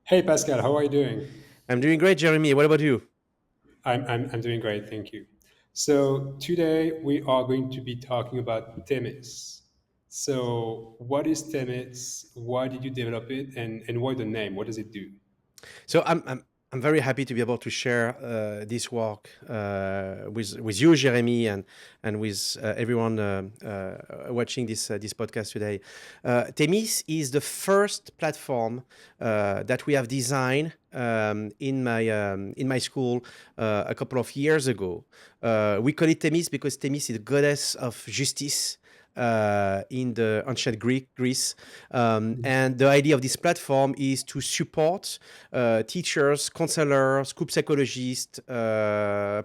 Hey Pascal, how are you doing? I'm doing great, Jeremy. What about you? I'm doing great, thank you. So today we are going to be talking about Themis. So what is Themis? Why did you develop it? And why the name? What does it do? So I'm very happy to be able to share this work with you, Jeremy, and with everyone watching this podcast today. Themis is the first platform that we have designed in my school a couple of years ago. We call it Themis because Themis is the goddess of justice in the ancient Greece. And the idea of this platform is to support teachers, counselors, school psychologists,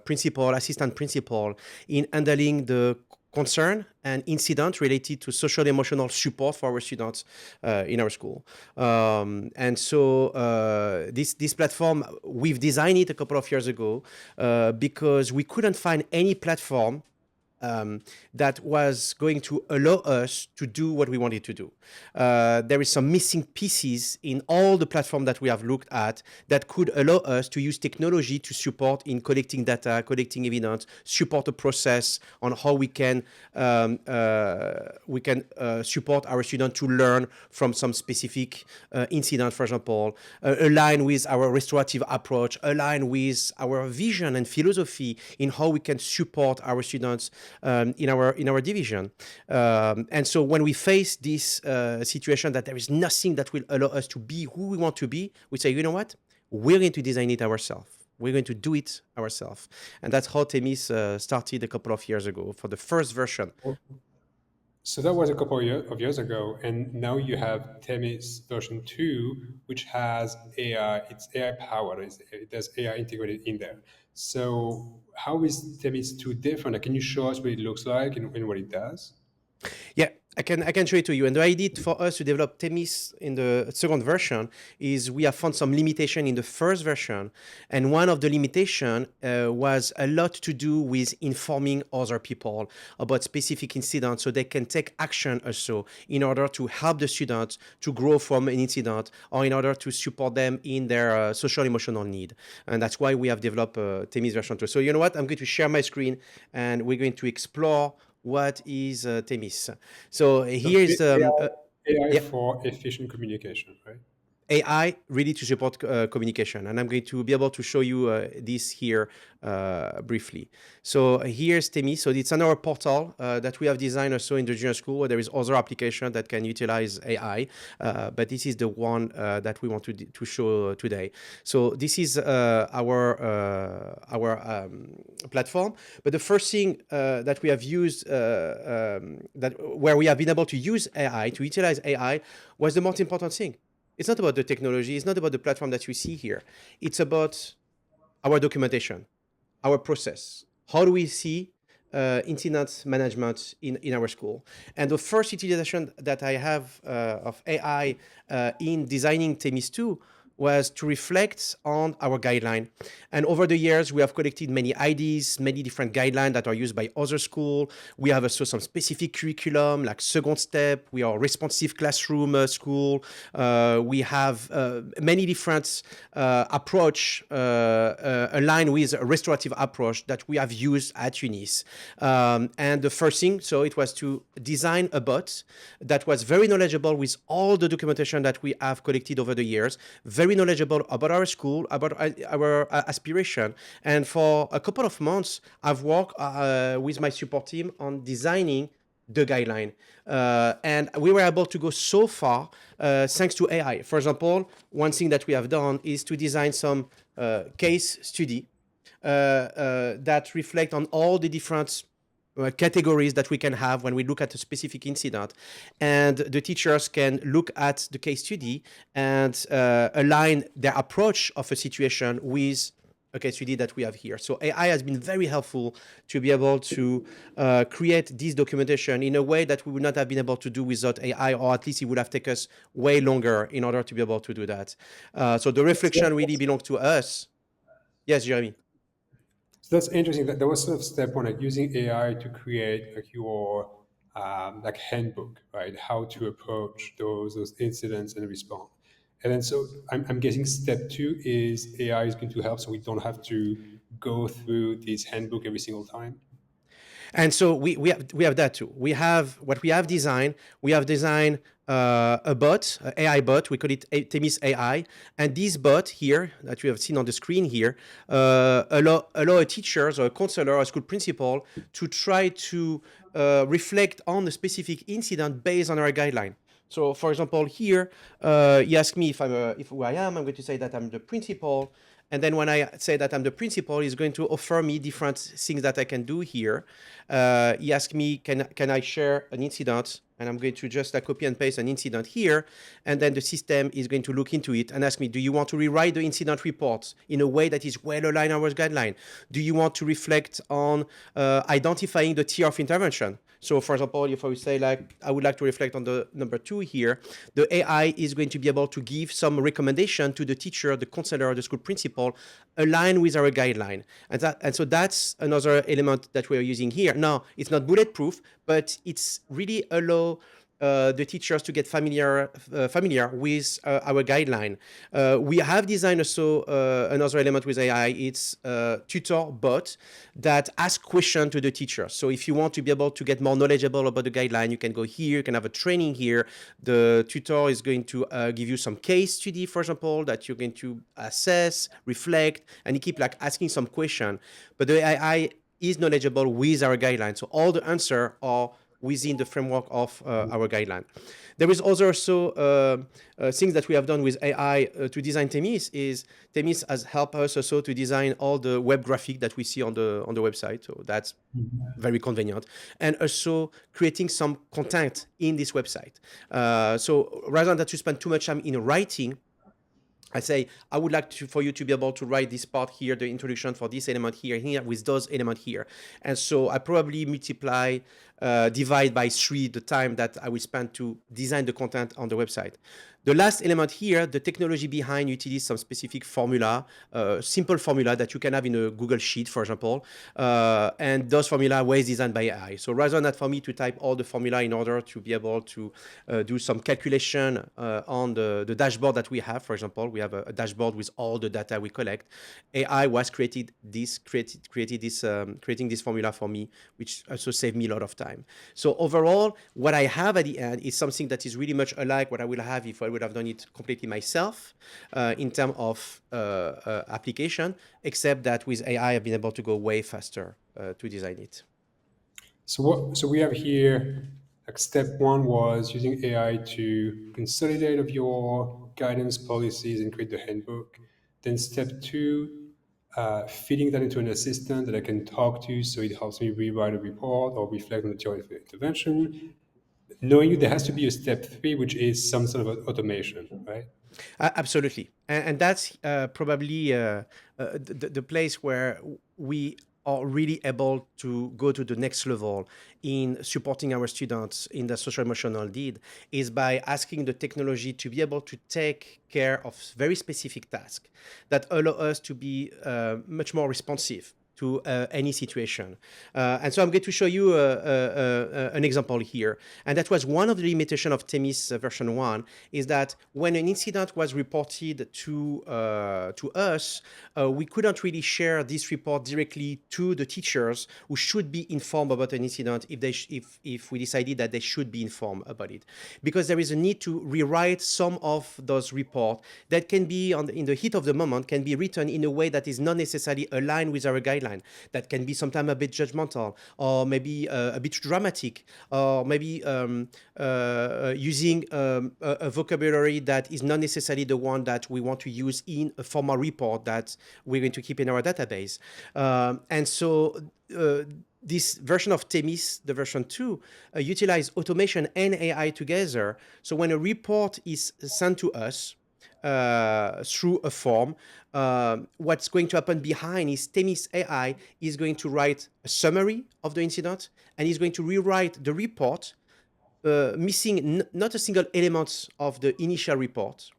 principal, assistant principal in handling the concern and incident related to social emotional support for our students in our school. And so this platform, we've designed it a couple of years ago because we couldn't find any platform um, that was going to allow us to do what we wanted to do. There is some missing pieces in all the platform that we have looked at that could allow us to use technology to support in collecting data, collecting evidence, support a process on how we can support our students to learn from some specific incident, for example, align with our restorative approach, align with our vision and philosophy in how we can support our students in our division. And so when we face this situation that there is nothing that will allow us to be who we want to be, we say, you know what? We're going to design it ourselves. We're going to do it ourselves. And that's how Themis started a couple of years ago for the first version. So that was a couple of years ago, and now you have Themis version 2, which has AI. It's AI powered. There's AI integrated in there. So how is Themis 2 different? Can you show us what it looks like and what it does? Yeah, I can show it to you. And the idea for us to develop Themis in the second version is we have found some limitation in the first version, and one of the limitation was a lot to do with informing other people about specific incidents, so they can take action also in order to help the students to grow from an incident or in order to support them in their social emotional need. And that's why we have developed Themis version 2. So you know what? I'm going to share my screen and we're going to explore what is Themis. So So here is AI yeah, for efficient communication, right? AI really to support communication. And I'm going to be able to show you this here briefly. So here's Themis. So it's another portal that we have designed also in the junior school where there is other application that can utilize AI. But this is the one that we want to show today. So this is our platform. But the first thing that we have used, that where we have been able to use AI, to utilize AI, was the most important thing. It's not about the technology. It's not about the platform that you see here. It's about our documentation, our process. How do we see incident management in our school? And the first utilization that I have of AI in designing Themis 2 was to reflect on our guideline. And over the years, we have collected many IDs, many different guidelines that are used by other schools. We have also some specific curriculum, like second step. We are responsive classroom school. We have many different approach aligned with a restorative approach that we have used at UNIS. And the first thing, so it was to design a bot that was very knowledgeable with all the documentation that we have collected over the years, very knowledgeable about our school, about our aspiration. And for a couple of months, I've worked with my support team on designing the guideline. And we were able to go so far thanks to AI. For example, one thing that we have done is to design some case study that reflect on all the different categories that we can have when we look at a specific incident. And the teachers can look at the case study and align their approach of a situation with a case study that we have here. So AI has been very helpful to be able to create this documentation in a way that we would not have been able to do without AI, or at least it would have taken us way longer in order to be able to do that. So the reflection really belongs to us. Yes, Jeremy. So that's interesting. That was sort of step one, like using AI to create like your like handbook, right? How to approach those incidents and respond. And then so I'm guessing step two is AI is going to help, so we don't have to go through this handbook every single time. And so we have that too. We have what we have designed. We have designed a bot, an AI bot. We call it Themis AI. And this bot here that you have seen on the screen here allow a teachers or a counselor or a school principal to try to reflect on the specific incident based on our guideline. So, for example, here you ask me if who I am. I'm going to say that I'm the principal, and then when I say that I'm the principal, he's going to offer me different things that I can do here. He asked me, can I share an incident? And I'm going to just copy and paste an incident here. And then the system is going to look into it and ask me, do you want to rewrite the incident report in a way that is well aligned our guideline? Do you want to reflect on identifying the tier of intervention? So, for example, if I would say like I would like to reflect on the number 2 here, the AI is going to be able to give some recommendation to the teacher, the counselor, the school principal, align with our guideline, and so that's another element that we are using here. Now, it's not bulletproof, but it's really allow the teachers to get familiar with our guideline. We have designed also another element with AI. It's a tutor bot that asks questions to the teacher. So if you want to be able to get more knowledgeable about the guideline, you can go here. You can have a training here. The tutor is going to give you some case study, for example, that you're going to assess, reflect, and you keep like asking some question. But the AI is knowledgeable with our guidelines. So all the answers are within the framework of our guideline. There is also things that we have done with AI to design Themis. Is Themis has helped us also to design all the web graphic that we see on the website. So that's very convenient, and also creating some content in this website. So rather than to spend too much time in writing, I say, I would like for you to be able to write this part here, the introduction for this element here, with those elements here. And so I probably divide by 3 the time that I will spend to design the content on the website. The last element here, the technology behind utilises some specific formula, simple formula that you can have in a Google Sheet, for example, and those formula were designed by AI. So rather than for me to type all the formula in order to be able to do some calculation on the dashboard that we have, for example, we have a dashboard with all the data we collect. AI was creating this formula for me, which also saved me a lot of time. So overall, what I have at the end is something that is really much alike what I will have if I would have done it completely myself in terms of application, except that with AI, I've been able to go way faster to design it. So we have here, like step one was using AI to consolidate of your guidance policies and create the handbook. Then step two, feeding that into an assistant that I can talk to, so it helps me rewrite a report or reflect on the theory of intervention. Knowing there has to be a step three, which is some sort of automation, right? Absolutely, and that's probably the place where we are really able to go to the next level in supporting our students in the social emotional need is by asking the technology to be able to take care of very specific tasks that allow us to be much more responsive to any situation. And so I'm going to show you an example here. And that was one of the limitations of Themis version 1, is that when an incident was reported to us, we couldn't really share this report directly to the teachers who should be informed about an incident if we decided that they should be informed about it. Because there is a need to rewrite some of those reports that can be, in the heat of the moment, can be written in a way that is not necessarily aligned with our guidelines. That can be sometimes a bit judgmental, or maybe a bit dramatic, or maybe using a vocabulary that is not necessarily the one that we want to use in a formal report that we're going to keep in our database. And so this version of Themis, the version 2, utilize automation and AI together. So when a report is sent to us, through a form, what's going to happen behind is Themis AI is going to write a summary of the incident and is going to rewrite the report, missing not a single element of the initial report.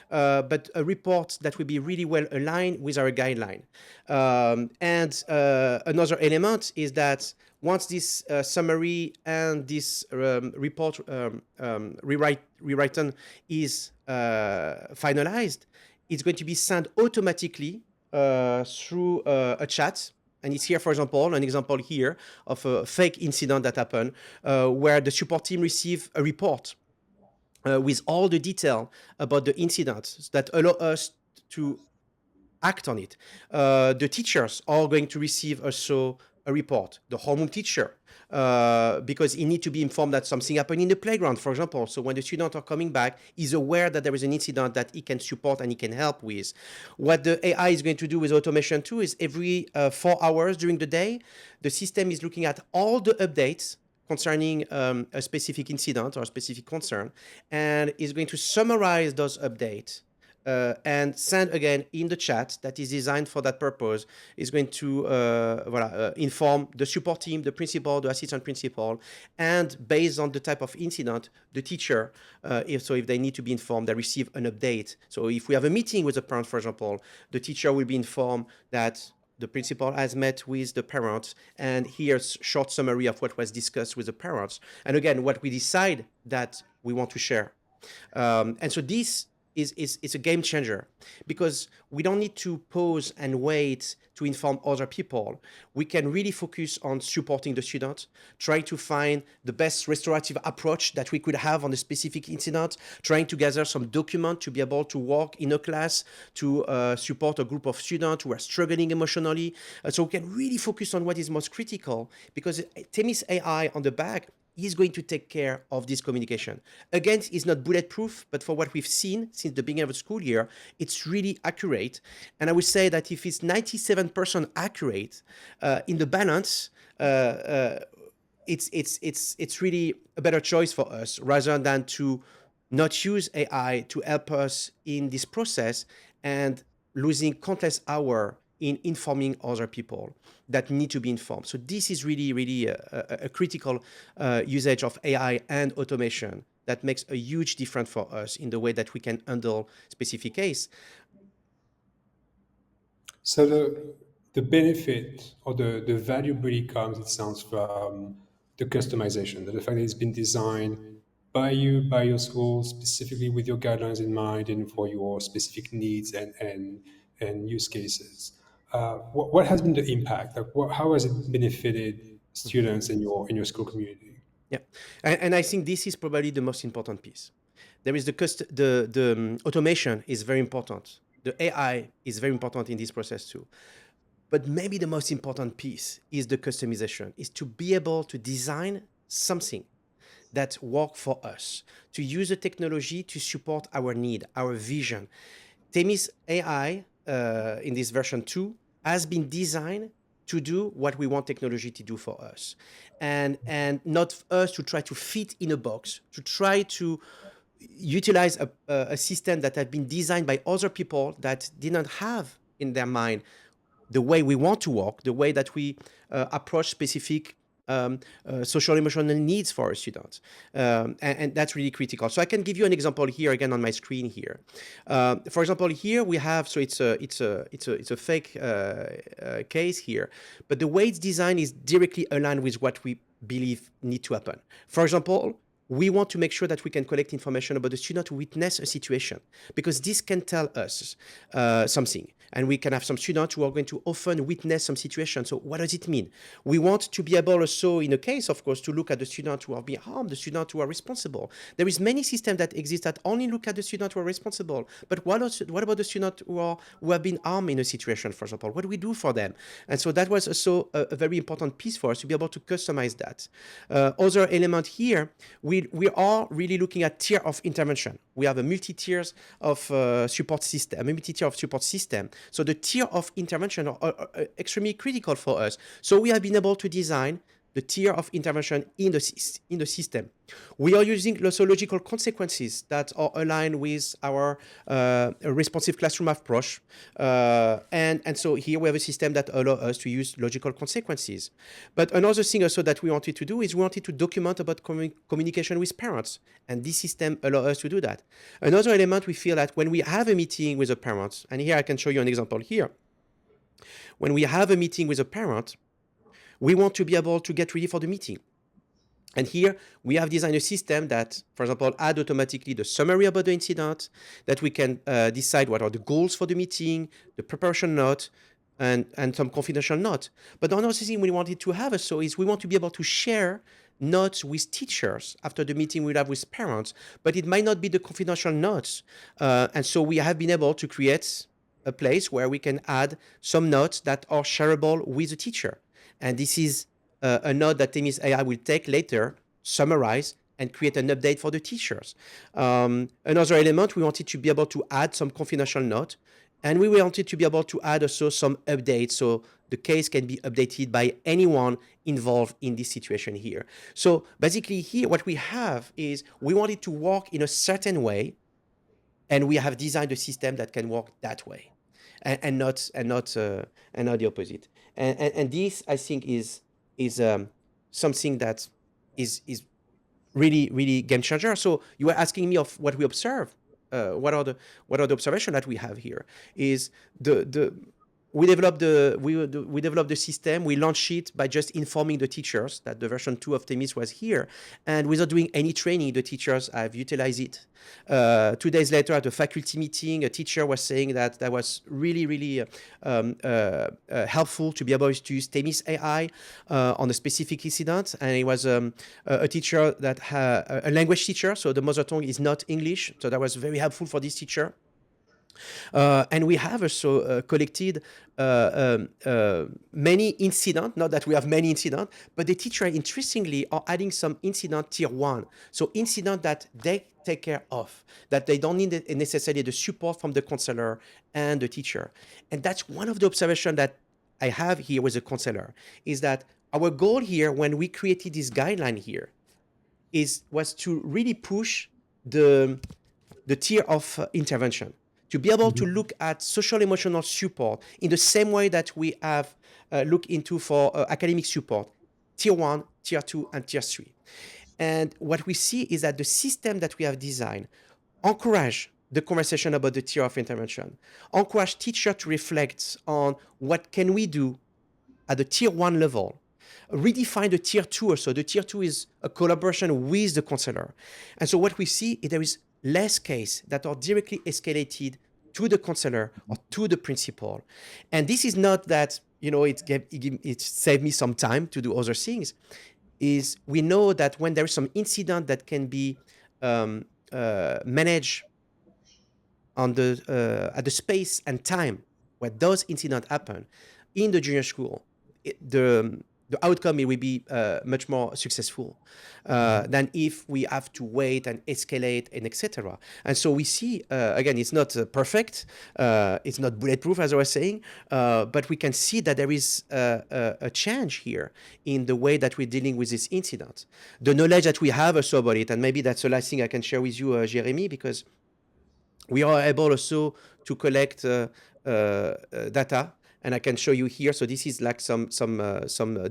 but a report that will be really well aligned with our guideline. And another element is that once this summary and this report rewritten is finalized, it's going to be sent automatically through a chat. And it's here, for example, an example here of a fake incident that happened where the support team received a report with all the detail about the incident that allow us to act on it. The teachers are going to receive also a report, the homeroom teacher, because he need to be informed that something happened in the playground, for example. So when the students are coming back, he's aware that there is an incident that he can support and he can help with. What the AI is going to do with automation too is every 4 hours during the day, the system is looking at all the updates concerning a specific incident or a specific concern, and is going to summarize those updates and send again in the chat that is designed for that purpose. Is going to inform the support team, the principal, the assistant principal, and based on the type of incident, the teacher, if they need to be informed, they receive an update. So if we have a meeting with a parent, for example, the teacher will be informed that the principal has met with the parents, and here's short summary of what was discussed with the parents. And again, what we decide that we want to share. And so this is a game changer because we don't need to pause and wait to inform other people. We can really focus on supporting the student, trying to find the best restorative approach that we could have on a specific incident, trying to gather some document to be able to work in a class to support a group of students who are struggling emotionally. So we can really focus on what is most critical because Themis AI on the back is going to take care of this communication. Again, it's not bulletproof, but for what we've seen since the beginning of the school year, it's really accurate. And I would say that if it's 97% accurate in the balance, it's really a better choice for us rather than to not use AI to help us in this process and losing countless hours in informing other people that need to be informed. So this is really, really a critical usage of AI and automation that makes a huge difference for us in the way that we can handle specific case. So the benefit or the value really comes, it sounds, from the customization, the fact that it's been designed by you, by your school, specifically with your guidelines in mind and for your specific needs and use cases. What has been the impact? Like, how has it benefited students in your school community? Yeah, and I think this is probably the most important piece. There is the automation is very important. The AI is very important in this process too. But maybe the most important piece is the customization, is to be able to design something that work for us, to use the technology to support our need, our vision. Themis AI in this version 2 has been designed to do what we want technology to do for us, and not us to try to fit in a box, to try to utilize a system that had been designed by other people that didn't have in their mind the way we want to work, the way that we approach specific social emotional needs for our students, and that's really critical. So I can give you an example here again on my screen here. For example, here we have, so it's a fake case here, but the way it's designed is directly aligned with what we believe need to happen. For example, we want to make sure that we can collect information about the student who witness a situation, because this can tell us something. And we can have some students who are going to often witness some situation. So what does it mean? We want to be able also, in a case, of course, to look at the students who are being harmed, the students who are responsible. There is many systems that exist that only look at the students who are responsible. But what about the students who have been harmed in a situation, for example? What do we do for them? And so that was also a very important piece for us to be able to customize that. Other element here, we are really looking at tier of intervention. We have a multi-tiers of support system, a multi-tier of support system. So the tier of intervention are extremely critical for us. So we have been able to design the tier of intervention in the system. We are using also logical consequences that are aligned with our responsive classroom approach. And so here we have a system that allows us to use logical consequences. But another thing also that we wanted to do is we wanted to document about communication with parents. And this system allows us to do that. Another element, we feel that when we have a meeting with a parent, and here I can show you an example here. When we have a meeting with a parent, we want to be able to get ready for the meeting. And here we have designed a system that, for example, add automatically the summary about the incident, that we can decide what are the goals for the meeting, the preparation note, and some confidential note. But another thing we wanted to have also is we want to be able to share notes with teachers after the meeting we'll have with parents, but it might not be the confidential notes. And so we have been able to create a place where we can add some notes that are shareable with the teacher. And this is a note that Themis AI will take later, summarize, and create an update for the teachers. Another element, we wanted to be able to add some confidential note, and we wanted to be able to add also some updates so the case can be updated by anyone involved in this situation here. So basically here, what we have is we wanted to work in a certain way, and we have designed a system that can work that way, and not the opposite. And this, I think, is something that is really game changer. So you were asking me of what we observe. What are the observations that we have here? Is the we developed the system. We launched it by just informing the teachers that the version 2 of Themis was here, and without doing any training, the teachers have utilized it. 2 days later, at a faculty meeting, a teacher was saying that that was really helpful to be able to use Themis AI on a specific incident. And it was a teacher that had a language teacher, so the mother tongue is not English, so that was very helpful for this teacher. And we have also collected many incidents, not that we have many incidents, but the teacher, interestingly, are adding some incident tier 1. So incident that they take care of, that they don't need necessarily the support from the counselor and the teacher. And that's one of the observations that I have here with the counselor, is that our goal here when we created this guideline here was to really push the tier of intervention, to be able to look at social emotional support in the same way that we have looked into for academic support, tier 1, tier 2, and tier 3. And what we see is that the system that we have designed encourage the conversation about the tier of intervention, encourage teacher to reflect on what can we do at the tier 1 level, redefine the tier 2 also. The tier 2 is a collaboration with the counselor. And so what we see is there is less cases that are directly escalated to the counselor or to the principal. And this is not that, it saved me some time to do other things. Is we know that when there is some incident that can be managed on at the space and time where those incidents happen in the junior school, the outcome, it will be much more successful than if we have to wait and escalate and etc. And so we see, again, it's not perfect, it's not bulletproof, as I was saying, but we can see that there is a change here in the way that we're dealing with this incident. The knowledge that we have also about it, and maybe that's the last thing I can share with you, Jeremy, because we are able also to collect data, and I can show you here. So this is like some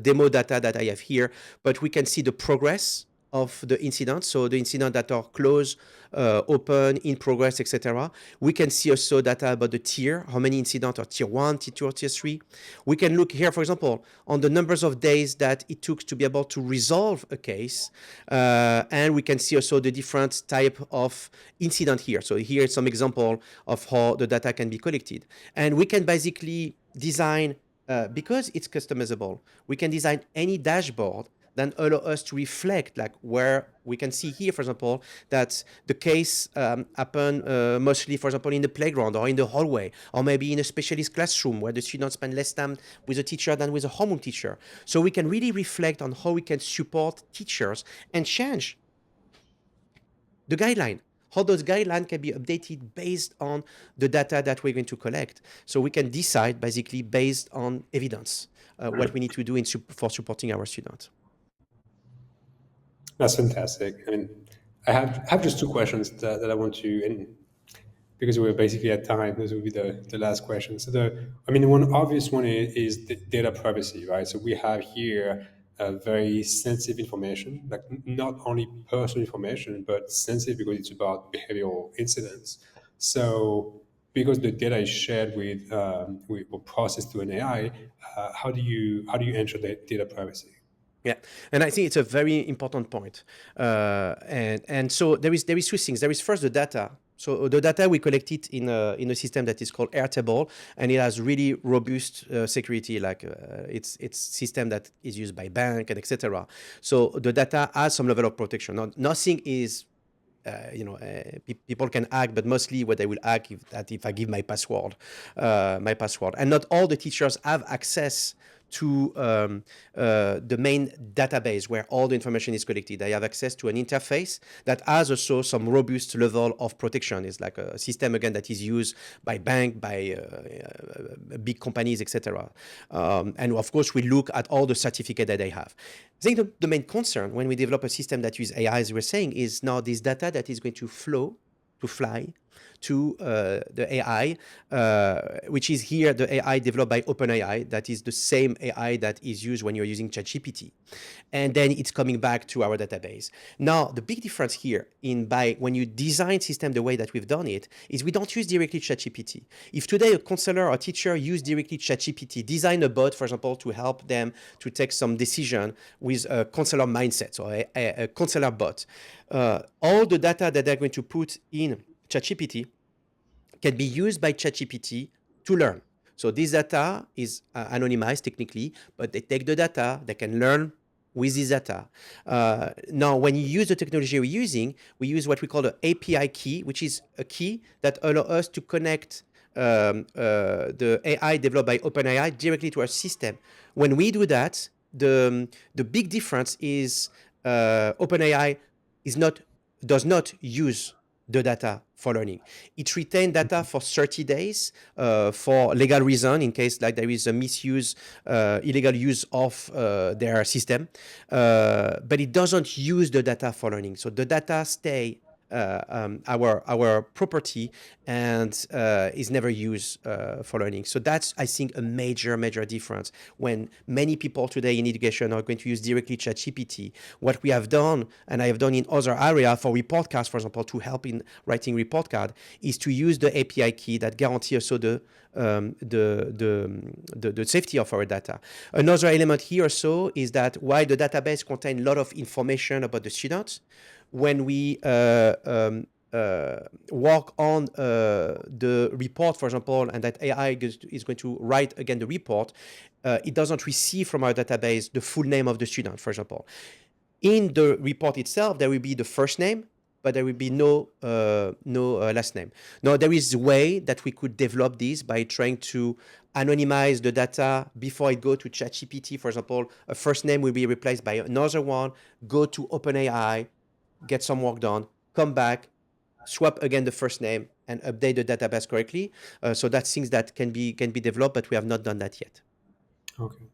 demo data that I have here, but we can see the progress of the incidents. So the incidents that are closed, open, in progress, etc. We can see also data about the tier, how many incidents are tier 1, tier 2, or tier 3. We can look here, for example, on the numbers of days that it took to be able to resolve a case. And we can see also the different type of incident here. So here is some example of how the data can be collected. And we can basically design, because it's customizable, we can design any dashboard then allow us to reflect, like where we can see here, for example, that the case happened mostly, for example, in the playground or in the hallway, or maybe in a specialist classroom where the students spend less time with a teacher than with a homeroom teacher. So we can really reflect on how we can support teachers and change the guideline, how those guidelines can be updated based on the data that we're going to collect. So we can decide basically based on evidence what we need to do for supporting our students. That's fantastic. I mean, I have just two questions that I want to, and because we're basically at time, this will be the last question. So I mean, one obvious one is the data privacy, right? So we have here very sensitive information, like not only personal information, but sensitive because it's about behavioral incidents. So because the data is shared with or processed through an AI, how do you ensure that data privacy? Yeah, and I think it's a very important point. And so there is two things. There is first the data. So the data we collect it in a system that is called Airtable, and it has really robust security. Like it's system that is used by bank and etc. So the data has some level of protection. Nothing is people can hack, but mostly what they will hack if I give my password, and not all the teachers have access to the main database where all the information is collected. They have access to an interface that has also some robust level of protection. It's like a system again that is used by bank, by big companies, etc. And of course, we look at all the certificate that they have. I think the main concern when we develop a system that uses AI, as we were saying, is now this data that is going to fly to the AI, which is here the AI developed by OpenAI. That is the same AI that is used when you're using ChatGPT, and then it's coming back to our database. Now, the big difference here in by when you design system the way that we've done it is we don't use directly ChatGPT. If today a counselor or teacher use directly ChatGPT, design a bot, for example, to help them to take some decision with a counselor mindset, so a counselor bot, all the data that they're going to put in ChatGPT can be used by ChatGPT to learn. So this data is anonymized technically, but they take the data, they can learn with this data. Now, when you use the technology we're using, we use what we call the API key, which is a key that allows us to connect the AI developed by OpenAI directly to our system. When we do that, the big difference is OpenAI is not does not use the data for learning. It retains data for 30 days for legal reason in case like there is a misuse, illegal use of their system, but it doesn't use the data for learning. So the data stay our property and is never used for learning. So that's, I think, a major difference when many people today in education are going to use directly ChatGPT. What we have done, and I have done in other areas for report cards, for example, to help in writing report card, is to use the API key that guarantees also the safety of our data. Another element here also is that while the database contains a lot of information about the students, when we work on the report, for example, and that AI is going to write again the report, it doesn't receive from our database the full name of the student, for example. In the report itself, there will be the first name, but there will be no last name. Now, there is a way that we could develop this by trying to anonymize the data before it go to ChatGPT. For example, a first name will be replaced by another one, go to OpenAI, get some work done, come back, swap again the first name, and update the database correctly. So that's things that can be developed, but we have not done that yet. Okay.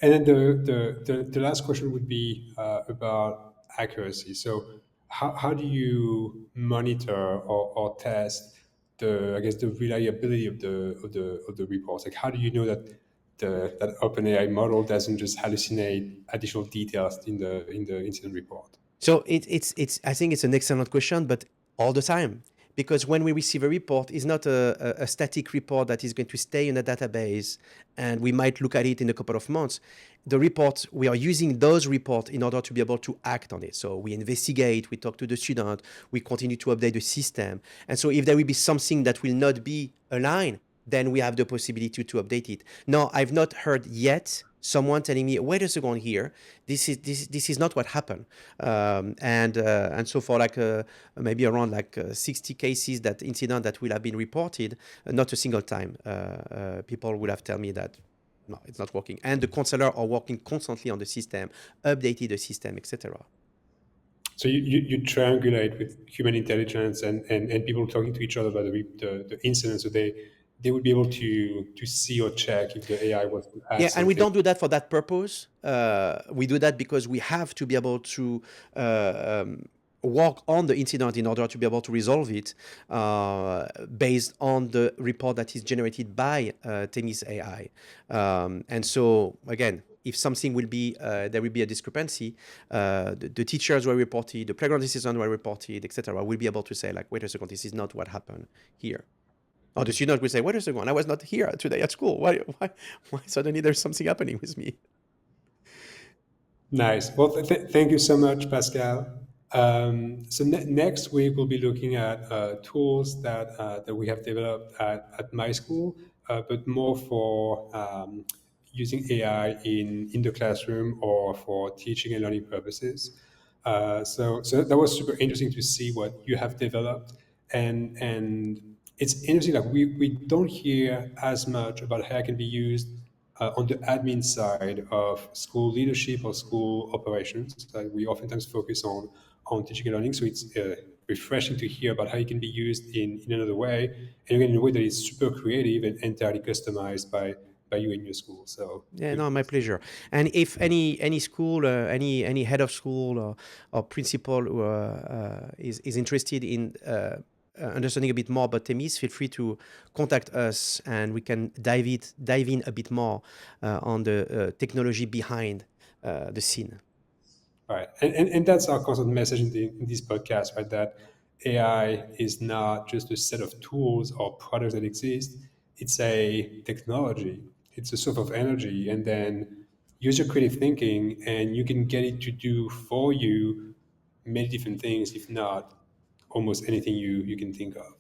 And then the last question would be about accuracy. So how do you monitor or test I guess the reliability of the reports? Like how do you know that that OpenAI model doesn't just hallucinate additional details in the incident report? So it's I think it's an excellent question, but all the time. Because when we receive a report, it's not a static report that is going to stay in a database and we might look at it in a couple of months. The report, we are using those reports in order to be able to act on it. So we investigate, we talk to the student, we continue to update the system. And so if there will be something that will not be aligned, then we have the possibility to update it. Now, I've not heard yet someone telling me, wait a second here, this is not what happened. And so for like maybe around like 60 cases that incident that will have been reported, not a single time people will have tell me that no, it's not working. And the counselor are working constantly on the system, updated the system, etc. So you triangulate with human intelligence and people talking to each other about the incidents. So they would be able to see or check if the AI was to add Yeah, and we something. don't do that for that purpose. We do that because we have to be able to work on the incident in order to be able to resolve it based on the report that is generated by Themis AI. And so, again, if something will be, there will be a discrepancy, the teachers were reported, the playground assistants were reported, etc. We'll be able to say, like, wait a second, this is not what happened here. Or the student will say, wait a second, I was not here today at school. Why suddenly there's something happening with me? Nice. Well, thank you so much, Pascal. So next week we'll be looking at tools that we have developed at my school, but more for using AI in the classroom or for teaching and learning purposes. So that was super interesting to see what you have developed, and it's interesting that we don't hear as much about how it can be used on the admin side of school leadership or school operations. We oftentimes focus on teaching and learning, so it's refreshing to hear about how it can be used in another way, and again in a way that is super creative and entirely customized by you and your school. So Yeah, no, my pleasure. And if any school, any head of school or principal is interested in understanding a bit more about Themis, feel free to contact us, and we can dive in a bit more on the technology behind the scene. right, and that's our constant message in this podcast, right? That AI is not just a set of tools or products that exist. It's a technology. It's a source of energy, and then use your creative thinking, and you can get it to do for you many different things, if not almost anything you can think of.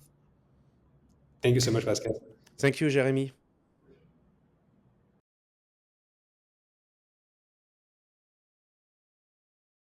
Thank you so much, Pascal. Thank you, Jeremy.